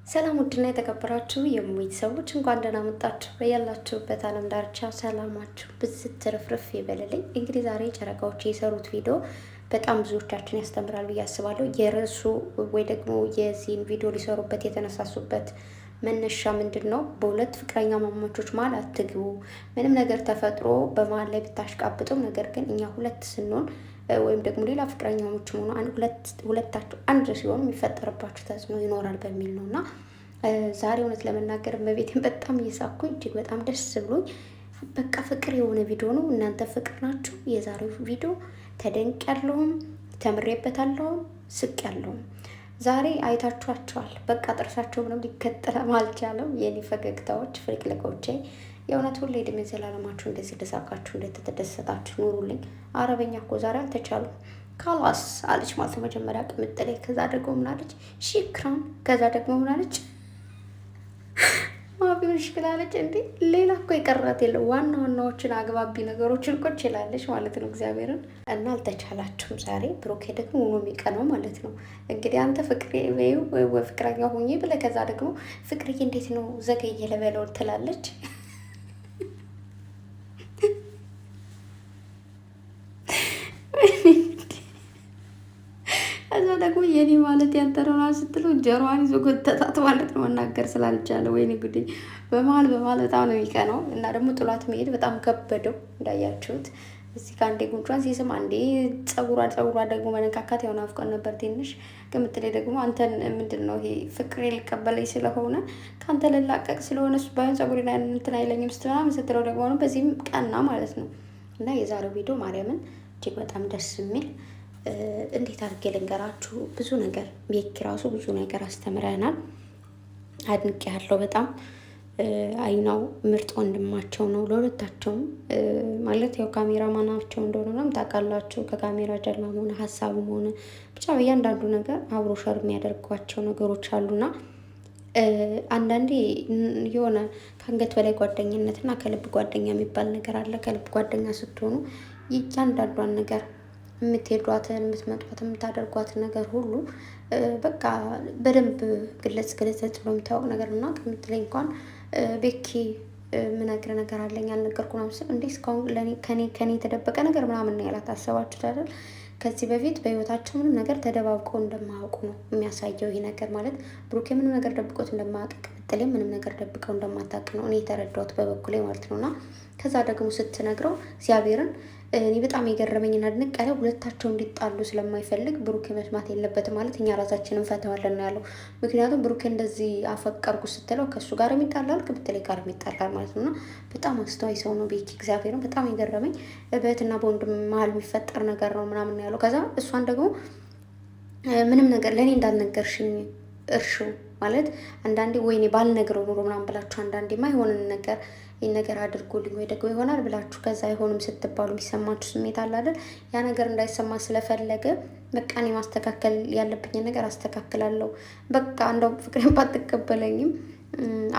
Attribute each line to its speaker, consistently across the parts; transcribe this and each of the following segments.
Speaker 1: ሰላም ውድና የተከበራችሁ የሙይት ሰዎች እንኳን ደህና መጣችሁ። በያላችሁበት ዓለም ዳርቻ ሰላማችሁ ብዝት ትርፍርፍ ይበልልኝ። እንግዲህ ዛሬ ጨረቃዎች የሰሩት ቪዲዮ በጣም ብዙዎቻችን ያስተምራል ብዬ አስባለሁ። የርዕሱ ወይ ደግሞ የዚህን ቪዲዮ ሊሰሩበት የተነሳሱበት መነሻ ምንድን ነው? በሁለት ፍቅረኛ ማማቾች መሀል አትግቡ። ምንም ነገር ተፈጥሮ በመሀል ላይ ብታሽቃብጡም፣ ነገር ግን እኛ ሁለት ስንሆን ወይም ደግሞ ሌላ ፍቅረኛሞች ሆኖ ሁለታቸው አንድ ሲሆኑ የሚፈጠርባቸው ተጽዕኖ ይኖራል በሚል ነው። እና ዛሬ እውነት ለመናገር እመቤቴን በጣም እየሳኩኝ እጅግ በጣም ደስ ብሎኝ በቃ ፍቅር የሆነ ቪዲዮ ነው። እናንተ ፍቅር ናችሁ። የዛሬው ቪዲዮ ተደንቅ ያለውም ተምሬበታለሁም ስቅ ያለውም ዛሬ አይታችኋቸዋል። በቃ ጥርሳቸው ምንም ሊከተለም አልቻለም። የኔ ፈገግታዎች ፍልቅልቆቼ የእውነት ሁሌ እድሜ ዘላለማችሁ እንደዚህ ልሳቃችሁ እንደተደሰታችሁ ኑሩልኝ። አረበኛ እኮ ዛሬ አልተቻሉም። ካላስ አለች ማለት ነው መጀመሪያ ቅምጥሌ፣ ከዛ ደግሞ ምን አለች? ሺክራን፣ ከዛ ደግሞ ምን አለች? ማቢውን ሽክላለች። እንዴ ሌላ እኮ የቀራት የለም። ዋና ዋናዎችን አግባቢ ነገሮችን እኮ ችላለች ማለት ነው እግዚአብሔርን። እና አልተቻላችሁም ዛሬ። ብሩኬ ደግሞ ሆኖ የሚቀነው ማለት ነው እንግዲህ አንተ ፍቅሬ ወይ ፍቅረኛ ሆኜ ብለህ ከዛ ደግሞ ፍቅርዬ እንዴት ነው ዘገየ ለበለው ትላለች። ከዛ ደግሞ የኔ ማለት ያንተረና ስትለው ጀሯን ይዞ ጎተታት ማለት ነው። መናገር ስላልቻለ ወይኔ ጉዴ። በመሀል በጣም ነው የሚቀነው። እና ደግሞ ጥሏት መሄድ በጣም ከበደው እንዳያችሁት። እዚህ ጋር አንዴ ጉንጯን ሲስም አንዴ ጸጉሯ ደግሞ መነካካት ያው ናፍቆን ነበር ትንሽ። ቅምጥሌ ደግሞ አንተን ምንድን ነው ይሄ ፍቅሬ ሊቀበለኝ ስለሆነ ከአንተ ልላቀቅ ስለሆነ እሱ ባይሆን ጸጉሬ ላይ እንትን አይለኝም ስትሆና ስትለው ደግሞ ነው በዚህም ቀና ማለት ነው። እና የዛሬው ቪዲዮ ማርያምን እጅግ በጣም ደስ የሚል እንዴት አድርጌ ልንገራችሁ፣ ብዙ ነገር ቤኪ ራሱ ብዙ ነገር አስተምረናል። አድንቄ ያለው በጣም አይናው ምርጥ ወንድማቸው ነው። ለሁለታቸውም ማለት ያው ካሜራ ማናቸው እንደሆነም ታውቃላችሁ። ከካሜራ ጀርባም ሆነ ሀሳብም ሆነ ብቻ በእያንዳንዱ ነገር አብሮ ሸር የሚያደርጓቸው ነገሮች አሉና አንዳንዴ የሆነ ከአንገት በላይ ጓደኝነትና ከልብ ጓደኛ የሚባል ነገር አለ። ከልብ ጓደኛ ስትሆኑ እያንዳንዷን ነገር የምትሄዷትን የምትመጧትን የምታደርጓትን ነገር ሁሉ በቃ በደንብ ግለጽ ብሎ የምታወቅ ነገር እና ከምትለኝ እንኳን ቤኪ ምነግር ነገር አለኝ አልነገርኩ ነው እንዴ እስካሁን ከኔ የተደበቀ ነገር ምናምን ያላት አሰባችሁት አይደል? ከዚህ በፊት በህይወታቸው ምንም ነገር ተደባብቀው እንደማያውቁ ነው የሚያሳየው። ይህ ነገር ማለት ብሩኬ ምንም ነገር ደብቆት እንደማያውቅ፣ ቅምጥሌም ምንም ነገር ደብቀው እንደማታውቅ ነው እኔ የተረዳሁት በበኩሌ ማለት ነው። እና ከዛ ደግሞ ስትነግረው እግዚአብሔርን እኔ በጣም የገረመኝና ድንቅ ያለ ሁለታቸው እንዲጣሉ ስለማይፈልግ ብሩኬ መስማት የለበትም ማለት እኛ ራሳችንን ፈተዋለን ነው ያለው። ምክንያቱም ብሩኬ እንደዚህ አፈቀርኩ ስትለው ከእሱ ጋር የሚጣላል ቅምጥሌ ጋር የሚጣላል ማለት ነው። እና በጣም አስተዋይ ሰው ነው ቤኪ። እግዚአብሔርን በጣም የገረመኝ በእህትና በወንድም መሀል የሚፈጠር ነገር ነው ምናምን ያለው። ከዛ እሷን ደግሞ ምንም ነገር ለእኔ እንዳልነገርሽኝ እርሹ ማለት አንዳንዴ ወይኔ ባልነግረው ኑሮ ምናምን ብላችሁ አንዳንዴ ማይሆንን ነገር ይህን ነገር አድርጎልኝ ወይ ደግሞ ይሆናል ብላችሁ ከዛ አይሆንም ስትባሉ የሚሰማችሁ ስሜት አለ አይደል? ያ ነገር እንዳይሰማ ስለፈለገ በቃ እኔ ማስተካከል ያለብኝን ነገር አስተካክላለሁ። በቃ እንደው ፍቅሬን ባትቀበለኝም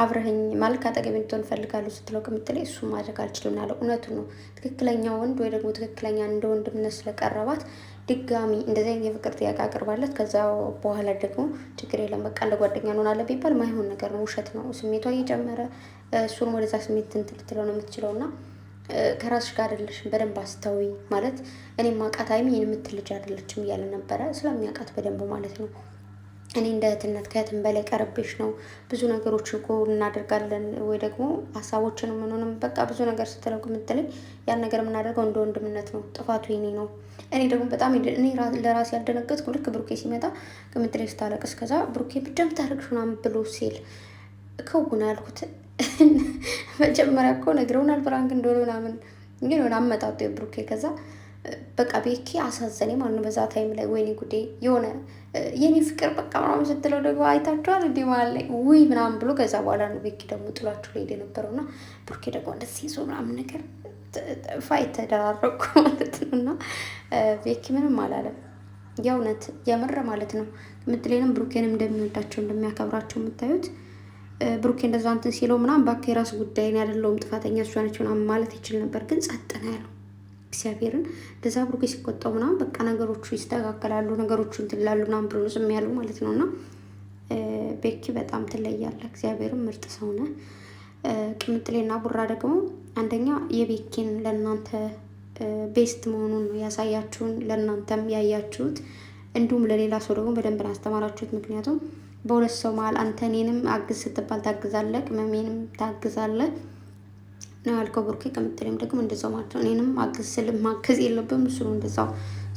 Speaker 1: አብረኸኝ ማለት ከአጠገቤ እንድትሆን እፈልጋለሁ ስትለው ቅምጥሌ እሱ ማድረግ አልችልም አለው። እውነቱን ነው። ትክክለኛ ወንድ ወይ ደግሞ ትክክለኛ እንደ ወንድምነት ስለቀረባት ድጋሚ እንደዚህ አይነት የፍቅር ጥያቄ አቅርባለት ከዛ በኋላ ደግሞ ችግር የለም በቃ እንደ ጓደኛ እንሆናለን ቢባል ማይሆን ነገር ነው። ውሸት ነው። ስሜቷ እየጨመረ እሱን ወደዛ ስሜት እንትን ልትለው ነው የምትችለው። እና ከራስሽ ጋር አይደለሽም በደንብ አስተዊ ማለት እኔ ማቃት ሀይሚ ይህን የምትል ልጅ አይደለችም እያለ ነበረ። ስለሚያውቃት በደንብ ማለት ነው። እኔ እንደ እህትነት ከእህትም በላይ ቀርቤሽ ነው ብዙ ነገሮች እኮ እናደርጋለን ወይ ደግሞ ሀሳቦችን ምንሆንም በቃ ብዙ ነገር ስትለው ቅምጥሌ ያን ነገር የምናደርገው እንደ ወንድምነት ነው። ጥፋቱ የኔ ነው። እኔ ደግሞ በጣም እኔ ለራሴ ያልደነገጥኩ ልክ ብሩኬ ሲመጣ ቅምጥሌ ስታለቅስ ከዛ ብሩኬ ብደም ታደርግሽ ምናምን ብሎ ሲል ከውና ያልኩት መጀመሪያ እኮ ነግረውናል ብራንክ እንደሆነ ምናምን ግን ሆነ አመጣጡ የብሩኬ ከዛ በቃ ቤኪ አሳዘኔ ማለት ነው። በዛ ታይም ላይ ወይኔ ጉዴ የሆነ የኔ ፍቅር በቃ ምናምን ስትለው ደግሞ አይታችኋል እንዲህ ማለት ላይ ውይ ምናምን ብሎ ከዛ በኋላ ነው ቤኪ ደግሞ ጥሏችሁ ሄደ የነበረው እና ብሩኬ ደግሞ እንደዚህ ይዞ ምናምን ነገር ፋይት ተደራረቁ ማለት ነው። እና ቤኪ ምንም አላለም። የእውነት የምር ማለት ነው። ቅምጥሌንም ብሩኬንም እንደሚወዳቸው እንደሚያከብራቸው የምታዩት ብሩኬ እንደዛ እንትን ሲለው ምናምን እባክህ የራስ ጉዳይ ነው ያደለውም ጥፋተኛ እሷ ነች ምናምን ማለት ይችል ነበር፣ ግን ጸጥ ነው ያለው። እግዚአብሔርን እንደዛ ብሩኬ ሲቆጣው ምናምን በቃ ነገሮቹ ይስተካከላሉ፣ ነገሮቹ እንትን ይላሉ ምናምን ብሎ ዝም ያሉ ማለት ነው። እና ቤኪ በጣም ትለያለህ። እግዚአብሔርም ምርጥ ሰው ነህ። ቅምጥሌና ቡራ ደግሞ አንደኛ የቤኪን ለእናንተ ቤስት መሆኑን ነው ያሳያችሁን፣ ለእናንተም ያያችሁት፣ እንዲሁም ለሌላ ሰው ደግሞ በደንብ አስተማራችሁት። ምክንያቱም በሁለት ሰው መሀል አንተ እኔንም አግዝ ስትባል ታግዛለህ፣ ቅመሜንም ታግዛለህ ነው ያልከው ብሩኬ። ቅምጥሌም ደግሞ እንደዛው ማለት ነው። እኔንም አግዝ ስል ማገዝ የለብም እሱ ነው እንደዛው።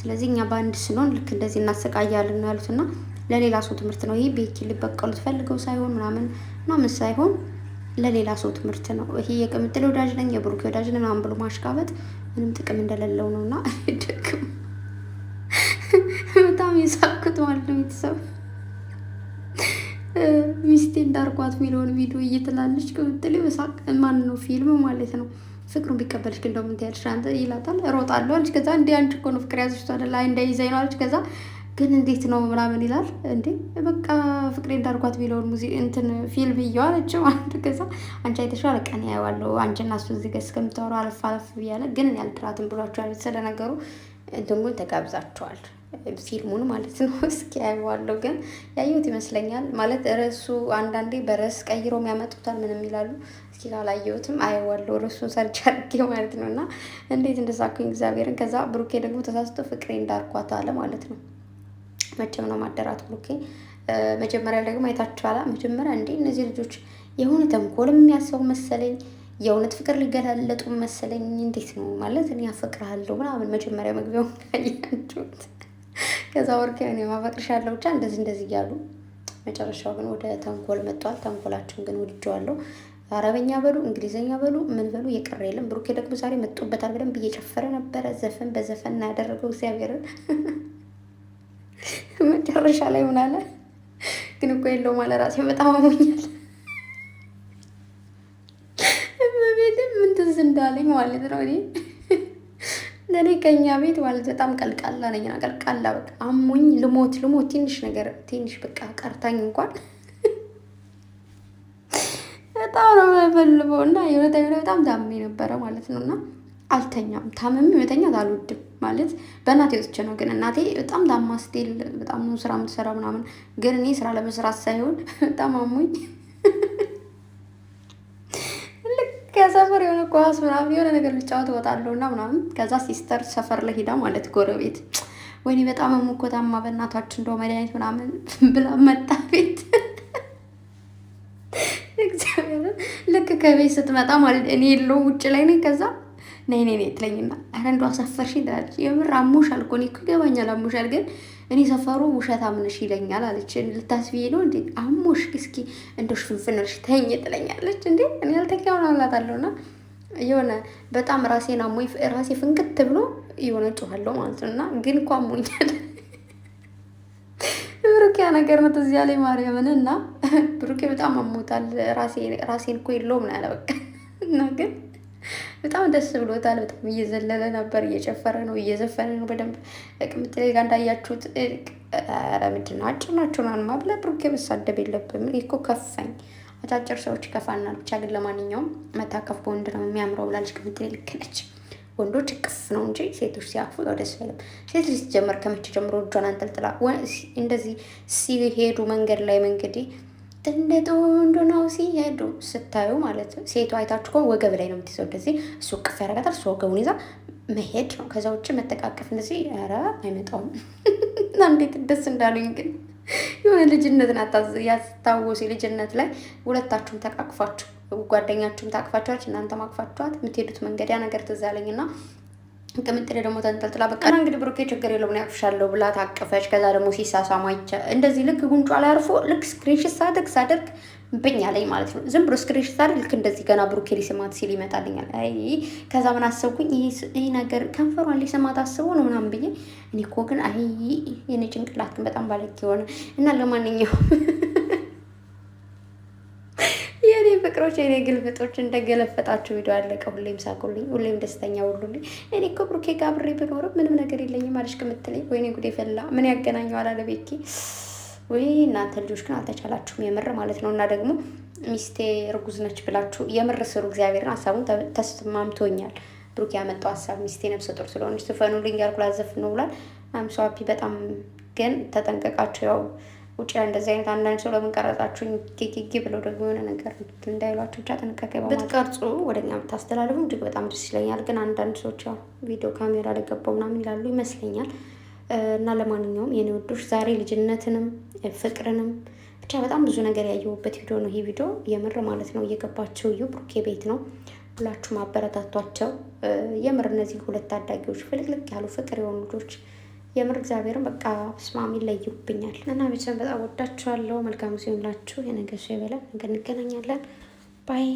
Speaker 1: ስለዚህ እኛ በአንድ ስንሆን ልክ እንደዚህ እናሰቃያለን ነው ያሉት እና ለሌላ ሰው ትምህርት ነው። ይህ ቤኪ ሊበቀሉት ፈልገው ሳይሆን ምናምን ሳይሆን ለሌላ ሰው ትምህርት ነው። ይሄ የቅምጥሌ ወዳጅ ነኝ የብሩኬ ወዳጅ ነኝ ምናምን ብሎ ማሽቃበጥ ምንም ጥቅም እንደሌለው ነው እና ደግም በጣም የሳኩት ማለት ነው። ቤተሰብ ሚስቴ እንዳርጓት የሚለውን ቪዲዮ እየትላለች ቅምጥሌ በሳቅ ማን ነው ፊልም ማለት ነው። ፍቅሩን ቢቀበልሽ ግን እንደው ምን ትያለሽ አንተ ይላታል። እሮጣለሁ አለች። ከዛ እንዴ አንቺ እኮ ነው ፍቅር ያዘሽ አይደል? አይ እንዳይዘኝ ነው አለች። ከዛ ግን እንዴት ነው ምናምን ይላል። እንዴ በቃ ፍቅሬ እንዳርጓት ቢለውን እንትን ፊልም እየዋለችው አንድ ከዛ አንቺ አይተሽዋል ቀን ያየዋለሁ አንቺና እሱ እዚህ ጋር እስከምታወሩ አለፍ ብያለ ግን ያልድራትን ብሏቸዋል። ስለነገሩ እንትኑን ተጋብዛቸዋል ፊልሙን ማለት ነው። እስኪ ያየዋለሁ ግን ያየሁት ይመስለኛል ማለት ርዕሱ አንዳንዴ በርዕስ ቀይሮም ያመጡታል ምንም ይላሉ። እስኪ ካላየሁትም አየዋለሁ ርዕሱን ሰርች አድርጌ ማለት ነው። እና እንዴት እንደሳኩኝ እግዚአብሔርን። ከዛ ብሩኬ ደግሞ ተሳስቶ ፍቅሬ እንዳርኳት አለ ማለት ነው። መቼም ነው ማደራት ብሩኬ። መጀመሪያ ደግሞ አይታችኋላ። መጀመሪያ እንዴ እነዚህ ልጆች የሆነ ተንኮል የሚያሰው መሰለኝ፣ የእውነት ፍቅር ሊገላለጡ መሰለኝ። እንዴት ነው ማለት እኔ አፈቅርሃለሁ ምናምን መጀመሪያ መግቢያውን ያያችሁት። ከዛ ወርቄ እኔ ማፈቅርሻለሁ ብቻ እንደዚህ እያሉ መጨረሻው ግን ወደ ተንኮል መጥቷል። ተንኮላቸውን ግን ወድጀዋለሁ። አረበኛ በሉ እንግሊዘኛ በሉ ምን በሉ የቀረ የለም። ብሩኬ ደግሞ ዛሬ መጡበታል። በደንብ እየጨፈረ ነበረ። ዘፈን በዘፈን ያደረገው እግዚአብሔርን። መጨረሻ ላይ ምን አለ ግን እኮ የለውም አለ ራሴ በጣም አሞኛል። እመቤቴን ምን ትዝ እንዳለኝ ማለት ነው። እኔ ከኛ ቤት ማለት በጣም ቀልቃላ ነኝና ቀልቃላ በቃ አሞኝ ልሞት ትንሽ ነገር ትንሽ በቃ ቀርታኝ እንኳን በጣም ነው የምፈልገው እና የሆነ በጣም ታምሜ ነበረ ማለት ነው። እና አልተኛም። ታምሜ መተኛት አልወድም ማለት በእናቴ ወጥቼ ነው። ግን እናቴ በጣም ታማ ስትል በጣም ነው ስራ የምትሰራ ምናምን። ግን እኔ ስራ ለመስራት ሳይሆን በጣም አሞኝ ልክ ከሰፈር የሆነ ኳስ ምናምን የሆነ ነገር ልጫወት እወጣለሁ እና ምናምን። ከዛ ሲስተር ሰፈር ላይ ሄዳ ማለት ጎረቤት ወይኔ በጣም አሞኮታማ በእናታችን እንደው መድኃኒት ምናምን ብላ መጣ ቤት ልክ ከቤት ስትመጣ ማለት እኔ የለውም ውጭ ላይ ነኝ። ከዛ ነይ ትለኝና ኧረ እንደው አሳፈርሽኝ ትላለች። የምር አሞሻል እኮ እኔ እኮ ይገባኛል አሞሻል፣ ግን እኔ ሰፈሩ ውሸታም ነሽ ይለኛል አለች። ልታስብዬ ነው እንዴ አሞሽ እስኪ እንደው ሽፍንፍንሽ ተኝ ትለኛለች። እንዴ እኔ ያልተኛውን አላታለሁ እና የሆነ በጣም ራሴን አሞኝ ራሴ ፍንክት ብሎ የሆነ ጮኋለሁ ማለት ነው። እና ግን እኮ አሞኛል። ብሩኬ ነገር ነው ትዝ ያለኝ ማርያምን። እና ብሩኬ በጣም አሞታል። ራሴን እኮ የለውም ነው ያለ በቃ። እና ግን በጣም ደስ ብሎታል። በጣም እየዘለለ ነበር፣ እየጨፈረ ነው፣ እየዘፈነ ነው በደንብ። ቅምጥሌ ጋር እንዳያችሁት ኧረ ምንድን ነው አጭር ናቸው ናንማ ብለህ ብሩኬ መሳደብ የለብም። እኔ እኮ ከፋኝ። አጫጭር ሰዎች ይከፋናል። ብቻ ግን ለማንኛውም መታቀፍ በወንድ ነው የሚያምረው ብላለች ቅምጥሌ። ልክ ነች። ወንዶች እቅፍ ነው እንጂ ሴቶች ሲያፉ ያው ደስ አይልም። ሴት ልጅ ሲጀመር ከመቼ ጀምሮ እጇን አንጠልጥላ እንደዚህ ሲሄዱ መንገድ ላይ እንግዲህ እንደ ወንዶ ነው ሲሄዱ ስታዩ ማለት ነው። ሴቱ አይታችሁ ከሆነ ወገብ ላይ ነው የምትይዘው እንደዚህ፣ እሱ እቅፍ ያደርጋታል፣ እሱ ወገቡን ይዛ መሄድ ነው። ከዛ ውጭ መጠቃቀፍ እንደዚህ ኧረ አይመጣውም። እና እንዴት ደስ እንዳሉኝ ግን የሆነ ልጅነት ያስታወሱ ልጅነት ላይ ሁለታችሁም ተቃቅፋችሁ ጓደኛችሁም ታቅፋችኋች እናንተ ማቅፋችኋት የምትሄዱት መንገድ ያ ነገር ትዝ አለኝና ቅምጥሌ ደግሞ ተንጠልጥላ በቃ እንግዲህ ብሩኬ ችግር የለውም ያቅፍሻለሁ ብላ ታቀፈች። ከዛ ደግሞ ሲሳሳሙ እንደዚህ ልክ ጉንጯ ላይ አርፎ ልክ ስክሪንሾት ሳደርግ ብኛ ላይ ማለት ነው። ዝም ብሎ ስክሪንሾት ሳደርግ ልክ እንደዚህ ገና ብሩኬ ሊስማት ሲል ይመጣልኛል። አይ ከዛ ምን አሰብኩኝ ይሄ ነገር ከንፈሯን ሊስማት አስቦ ነው ምናምን ብዬ እኔ እኮ ግን አይ የኔ ጭንቅላት ግን በጣም ባለጌ የሆነ እና ለማንኛውም የኔ ፍቅሮች የኔ ግልፍጦች እንደገለፈጣችሁ ቪዲዮ አለቀ። ሁሌም ሳቁልኝ፣ ሁሌም ደስተኛ ሁሉልኝ። እኔ እኮ ብሩኬ ጋር አብሬ ብኖርም ምንም ነገር የለኝም አለች ቅምጥሌ። ወይኔ ጉዴ ፈላ። ምን ያገናኘዋል አለ ቤኪ። ወይ እናንተ ልጆች ግን አልተቻላችሁም የምር ማለት ነው። እና ደግሞ ሚስቴ እርጉዝ ነች ብላችሁ የምር ስሩ። እግዚአብሔርን ሀሳቡን ተስማምቶኛል። ብሩኬ ያመጣው ሀሳብ ሚስቴ ነፍሰ ጡር ስለሆነች ትፈኑልኝ ያልኩ ላዘፍ ነው ብሏል። አምሷፒ በጣም ግን ተጠንቀቃችሁ። ያው ውጭ እንደዚህ አይነት አንዳንድ ሰው ለምን ቀረጻችሁኝ ጊጊ ብለው ደግሞ የሆነ ነገር እንዳይሏችሁ ብቻ ጥንቃቄ ብትቀርጹ ወደኛ ብታስተላልፉ እጅግ በጣም ደስ ይለኛል። ግን አንዳንድ ሰዎች ያው ቪዲዮ ካሜራ ላይ ገባው ምናምን ይላሉ ይመስለኛል። እና ለማንኛውም የኔ ወዶች ዛሬ ልጅነትንም ፍቅርንም ብቻ በጣም ብዙ ነገር ያየሁበት ቪዲዮ ነው ይሄ ቪዲዮ የምር ማለት ነው። እየገባቸው እዩ ብሩኬ ቤት ነው። ሁላችሁም አበረታቷቸው የምር እነዚህ ሁለት ታዳጊዎች ፍልቅልቅ ያሉ ፍቅር የሆኑ ልጆች የምር እግዚአብሔርን በቃ ስማሚ ይለዩብኛል። እና ቤተሰብ በጣም ወዳችኋለሁ። መልካም ሲሆንላችሁ የነገ ሰው ይበለን። ነገ እንገናኛለን። ባይ